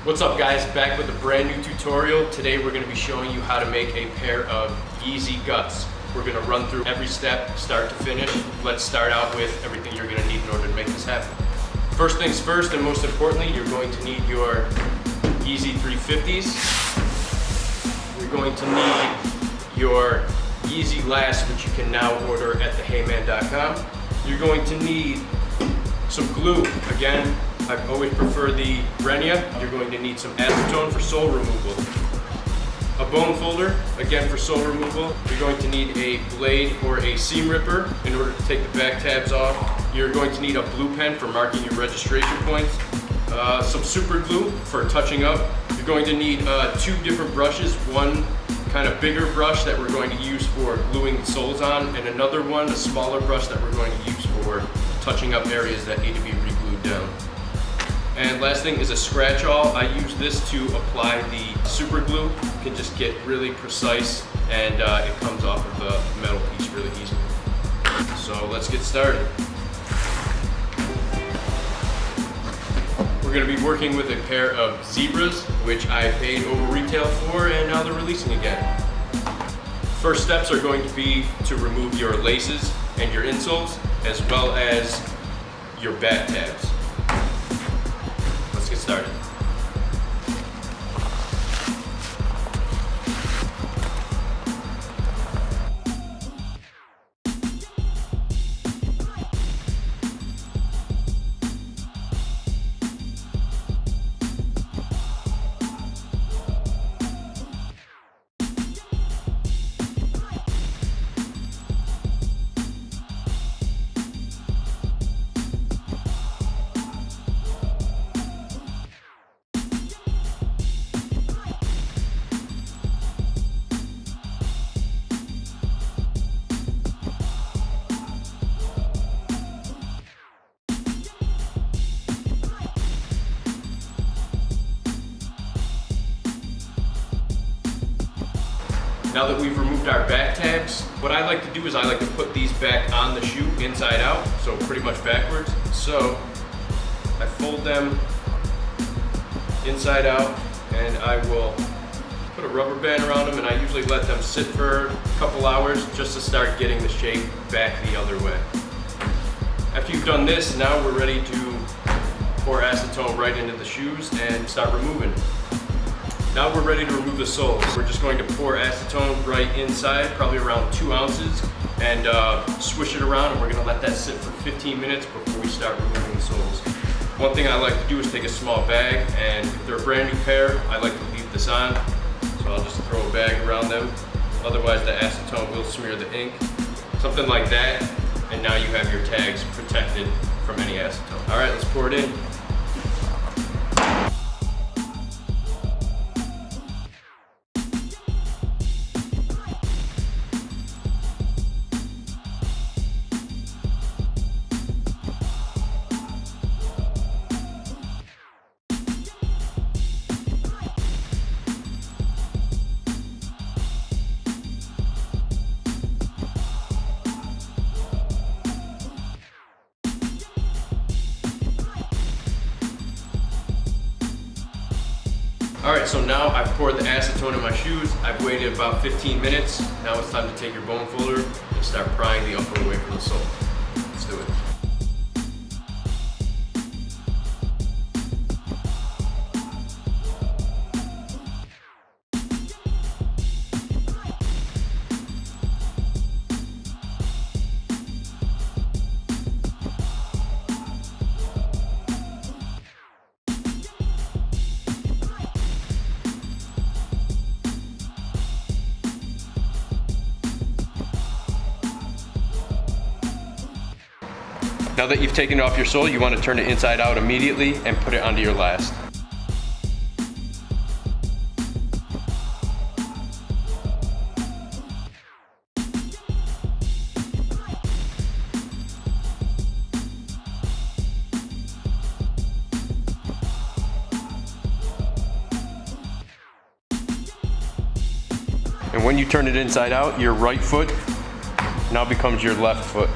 What's up guys, back with a brand new tutorial. Today we're going to be showing you how to make a pair of Yeezy Guts. We're going to run through every step, start to finish. Let's start out with everything you're going to need in order to make this happen. First things first, and most importantly, you're going to need your Yeezy 350s. You're going to need your Yeezy Last, which you can now order at theheyman.com. You're going to need some glue. Again, I always prefer the Renia. You're going to need some acetone for sole removal. A bone folder, again for sole removal. You're going to need a blade or a seam ripper in order to take the back tabs off. You're going to need a blue pen for marking your registration points. Some super glue for touching up. You're going to need two different brushes. One kind of bigger brush that we're going to use for gluing the soles on, and another one, a smaller brush that we're going to use for touching up areas that need to be re-glued down. And last thing is a scratch awl. I use this to apply the super glue. You can just get really precise and it comes off of the metal piece really easily. So let's get started. We're going to be working with a pair of Zebras, which I paid over retail for, and now they're releasing again. First steps are going to be to remove your laces and your insoles, as well as your back tabs. Let's get started. Now that we've removed our back tabs, what I like to do is I like to put these back on the shoe inside out, so pretty much backwards. So I fold them inside out, and I will put a rubber band around them, and I usually let them sit for a couple hours just to start getting the shape back the other way. After you've done this, now we're ready to pour acetone right into the shoes and start removing. Now we're ready to remove the soles. We're just going to pour acetone right inside, probably around 2 ounces, and swish it around, and we're gonna let that sit for 15 minutes before we start removing the soles. One thing I like to do is take a small bag, and if they're a brand new pair, I like to leave this on. So I'll just throw a bag around them. Otherwise the acetone will smear the ink. Something like that, and now you have your tags protected from any acetone. All right, let's pour it in. Alright, so now I've poured the acetone in my shoes. I've waited about 15 minutes. Now it's time to take your bone folder and start prying the upper away from the sole. Let's do it. Now that you've taken it off your sole, you want to turn it inside out immediately and put it onto your last. And when you turn it inside out, your right foot now becomes your left foot.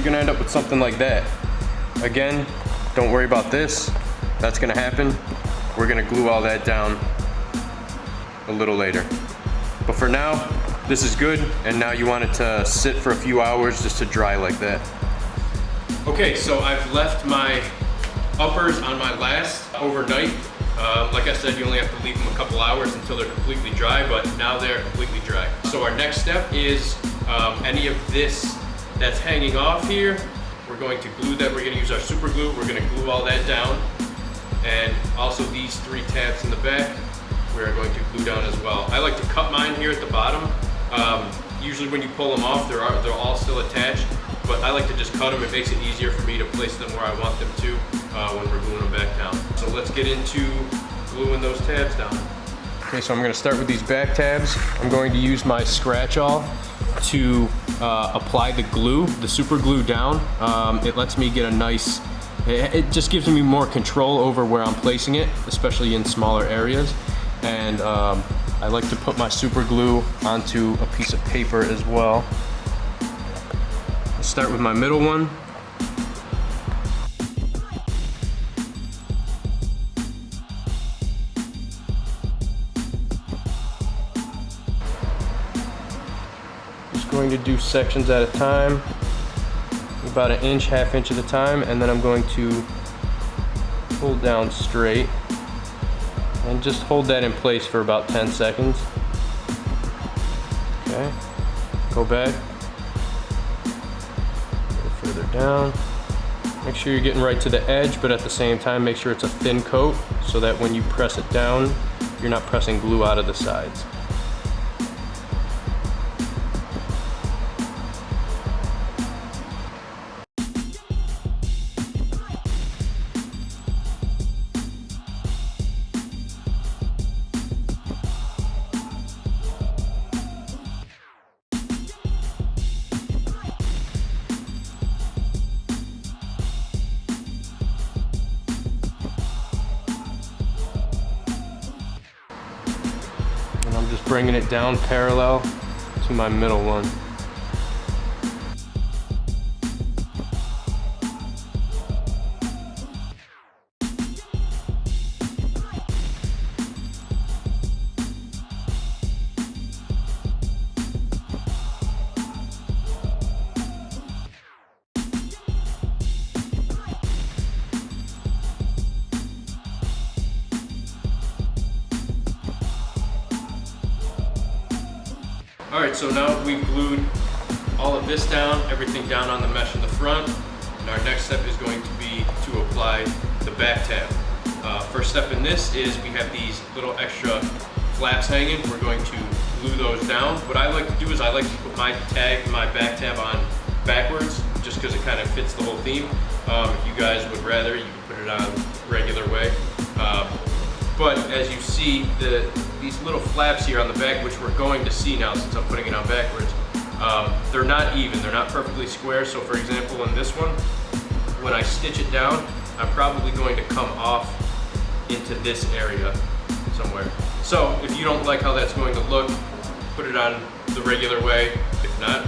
you're gonna end up with something like that. Again, don't worry about this. That's gonna happen. We're gonna glue all that down a little later. But for now, this is good, and now you want it to sit for a few hours just to dry like that. Okay, so I've left my uppers on my last overnight. Like I said, you only have to leave them a couple hours until they're completely dry, but now they're completely dry. So our next step is any of this that's hanging off here, we're going to glue that. We're gonna use our super glue. We're gonna glue all that down. And also these 3 tabs in the back, we're going to glue down as well. I like to cut mine here at the bottom. Usually when you pull them off, they're all still attached, but I like to just cut them. It makes it easier for me to place them where I want them to when we're gluing them back down. So let's get into gluing those tabs down. Okay, so I'm gonna start with these back tabs. I'm going to use my scratch-all to apply the glue, the super glue down. It lets me get a nice, it just gives me more control over where I'm placing it, especially in smaller areas. And I like to put my super glue onto a piece of paper as well. I'll start with my middle one. Just going to do sections at a time, about an inch, half inch at a time, and then I'm going to pull down straight. And just hold that in place for about 10 seconds. Okay, go back, go further down. Make sure you're getting right to the edge, but at the same time, make sure it's a thin coat so that when you press it down, you're not pressing glue out of the sides. Just bringing it down parallel to my middle one. All right, so now we've glued all of this down, everything down on the mesh in the front, and our next step is going to be to apply the back tab. First step in this is we have these little extra flaps hanging. We're going to glue those down. What I like to do is I like to put my back tab on backwards, just because it kind of fits the whole theme. If you guys would rather, you can put it on regular way. But as you see, these little flaps here on the back, which we're going to see now since I'm putting it on backwards, they're not even, they're not perfectly square. So for example, in this one, when I stitch it down, I'm probably going to come off into this area somewhere. So if you don't like how that's going to look, put it on the regular way. If not,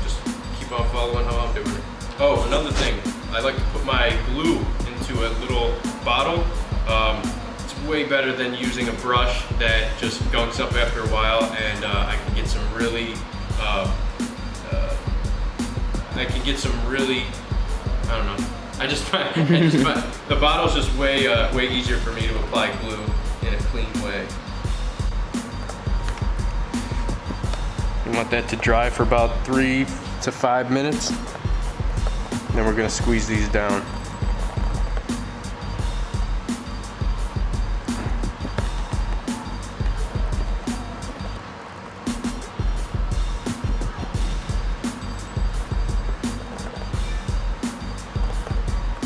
just keep on following how I'm doing it. Oh, another thing, I like to put my glue into a little bottle. Way better than using a brush that just gunks up after a while, and I can get some really, I don't know. The bottle's just way easier for me to apply glue in a clean way. You want that to dry for about 3 to 5 minutes. And then we're gonna squeeze these down.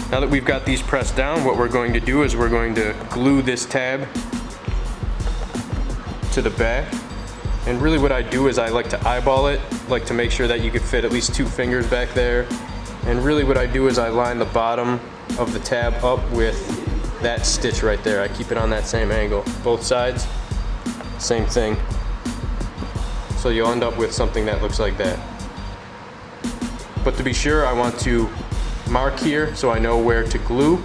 Now that we've got these pressed down, what we're going to do is we're going to glue this tab to the back. And really what I do is I like to eyeball it, like to make sure that you could fit at least 2 fingers back there. And really what I do is I line the bottom of the tab up with that stitch right there. I keep it on that same angle. Both sides, same thing. So you'll end up with something that looks like that. But to be sure, I want to mark here so I know where to glue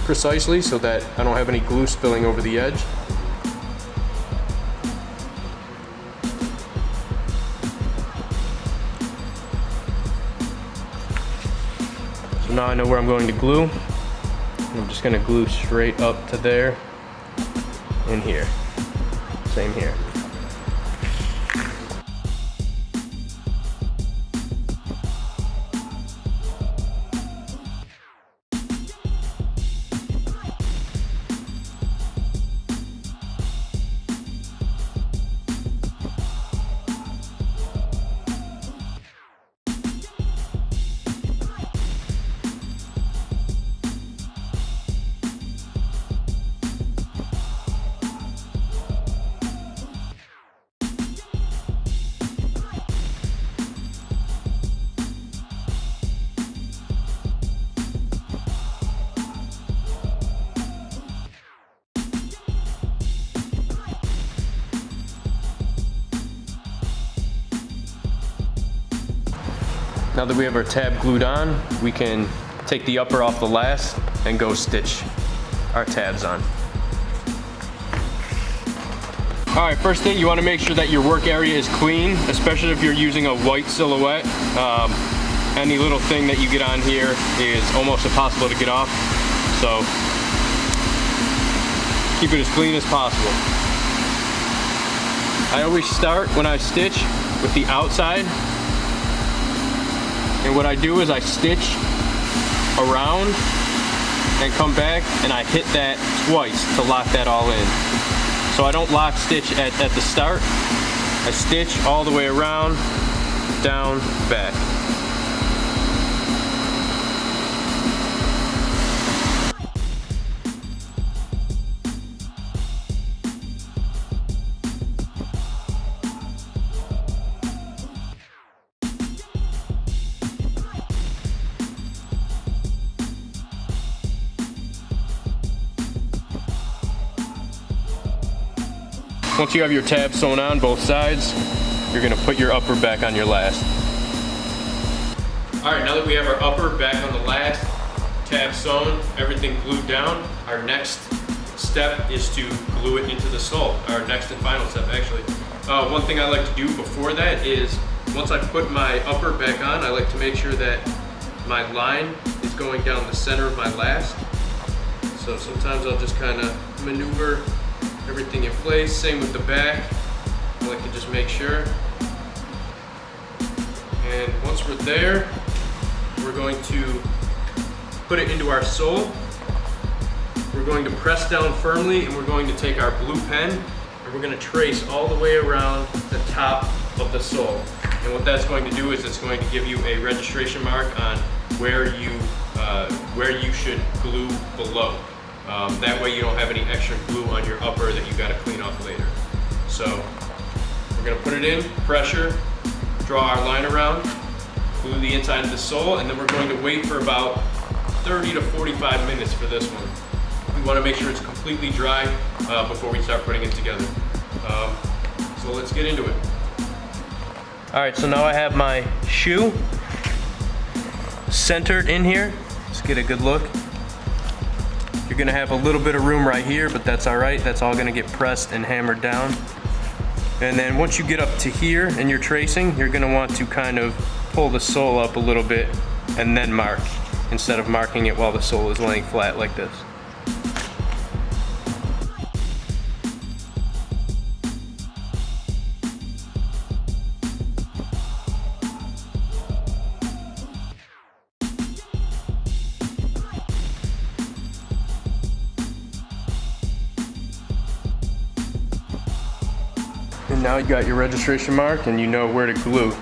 precisely so that I don't have any glue spilling over the edge. So now I know where I'm going to glue. I'm just going to glue straight up to there and here. Same here. Now that we have our tab glued on, we can take the upper off the last and go stitch our tabs on. All right, first thing, you want to make sure that your work area is clean, especially if you're using a white silhouette. Any little thing that you get on here is almost impossible to get off. So keep it as clean as possible. I always start when I stitch with the outside. And what I do is I stitch around and come back and I hit that twice to lock that all in. So I don't lock stitch at the start. I stitch all the way around, down, back. Once you have your tab sewn on both sides, you're going to put your upper back on your last. All right, now that we have our upper back on the last, tab sewn, everything glued down, our next step is to glue it into the sole. Our next and final step, actually. One thing I like to do before that is, once I put my upper back on, I like to make sure that my line is going down the center of my last. So sometimes I'll just kind of maneuver everything in place. Same with the back. I like to just make sure. And once we're there, we're going to put it into our sole. We're going to press down firmly and we're going to take our blue pen and we're going to trace all the way around the top of the sole. And what that's going to do is it's going to give you a registration mark on where you should glue below. That way you don't have any extra glue on your upper that you got to clean off later. So we're going to put it in, pressure, draw our line around, glue the inside of the sole, and then we're going to wait for about 30 to 45 minutes for this one. We want to make sure it's completely dry before we start putting it together. So let's get into it. All right, so now I have my shoe centered in here. Let's get a good look. You're gonna have a little bit of room right here, but that's all right. That's all gonna get pressed and hammered down. And then once you get up to here and you're tracing, you're gonna want to kind of pull the sole up a little bit and then mark, instead of marking it while the sole is laying flat like this. And now you got your registration mark and you know where to glue.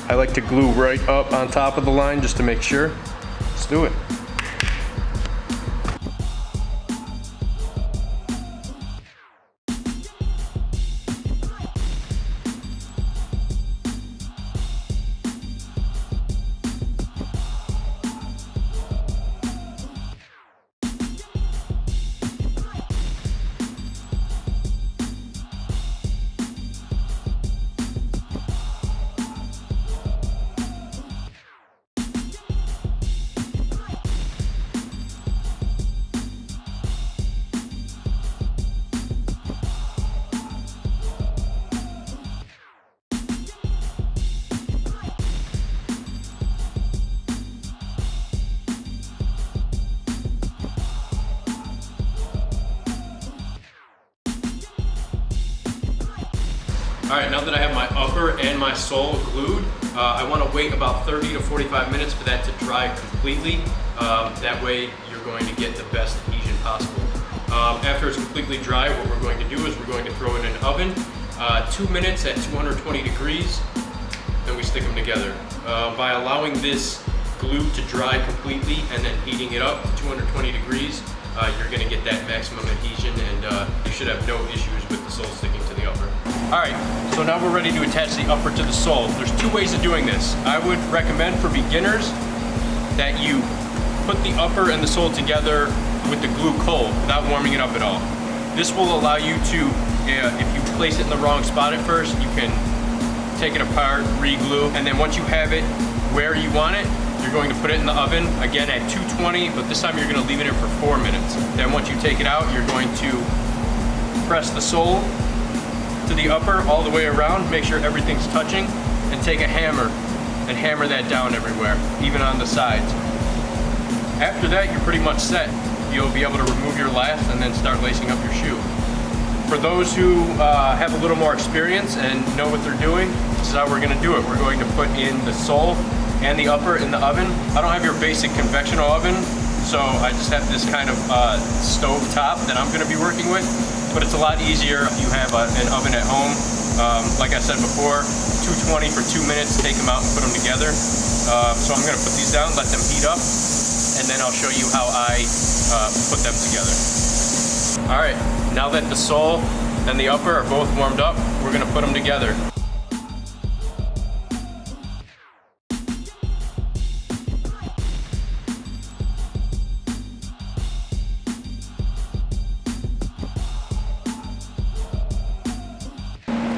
I like to glue right up on top of the line just to make sure. Let's do it. All right, now that I have my upper and my sole glued, I want to wait about 30 to 45 minutes for that to dry completely. That way you're going to get the best adhesion possible. After it's completely dry, what we're going to do is we're going to throw it in an oven, 2 minutes at 220 degrees, then we stick them together. By allowing this glue to dry completely and then heating it up to 220 degrees, you're going to get that maximum adhesion, and you should have no issues with the sole sticking to the upper. Alright, so now we're ready to attach the upper to the sole. There's two ways of doing this. I would recommend for beginners that you put the upper and the sole together with the glue cold without warming it up at all. This will allow you to, if you place it in the wrong spot at first, you can take it apart, re-glue, and then once you have it where you want it, you're going to put it in the oven, again at 220, but this time you're going to leave it in for 4 minutes. Then once you take it out, you're going to press the sole to the upper all the way around, make sure everything's touching, and take a hammer and hammer that down everywhere, even on the sides. After that, you're pretty much set. You'll be able to remove your last and then start lacing up your shoe. For those who have a little more experience and know what they're doing, this is how we're going to do it. We're going to put in the sole and the upper in the oven. I don't have your basic conventional oven, so I just have this kind of stove top that I'm going to be working with. But it's a lot easier if you have an oven at home. Like I said before, 220 for 2 minutes, take them out and put them together. So I'm going to put these down, let them heat up, and then I'll show you how I put them together. All right, now that the sole and the upper are both warmed up, we're going to put them together.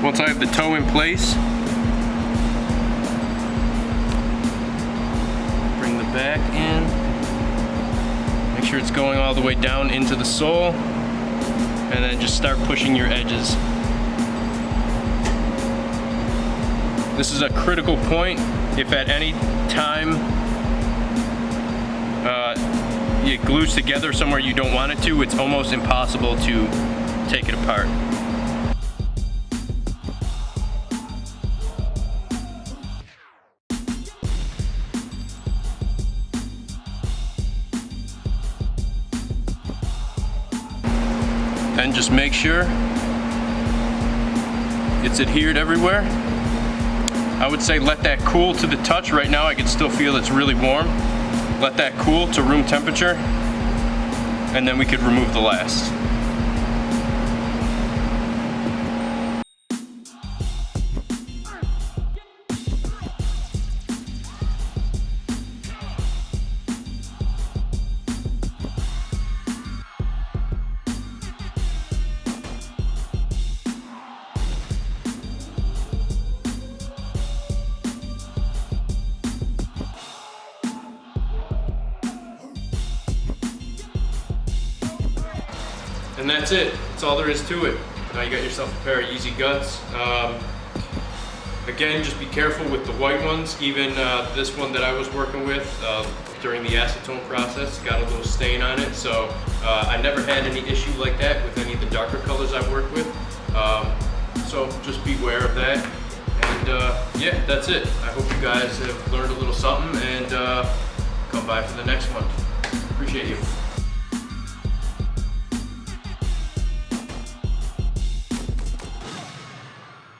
Once I have the toe in place, bring the back in, make sure it's going all the way down into the sole, and then just start pushing your edges. This is a critical point. If at any time it glues together somewhere you don't want it to, it's almost impossible to take it apart. And just make sure it's adhered everywhere. I would say let that cool to the touch. Right now I can still feel it's really warm. Let that cool to room temperature, and then we could remove the last. And that's it. That's all there is to it. Now you got yourself a pair of Yeezy Guts. Again, just be careful with the white ones. Even this one that I was working with during the acetone process got a little stain on it. So I never had any issue like that with any of the darker colors I've worked with. So just beware of that. And yeah, that's it. I hope you guys have learned a little something, and come by for the next one. Appreciate you.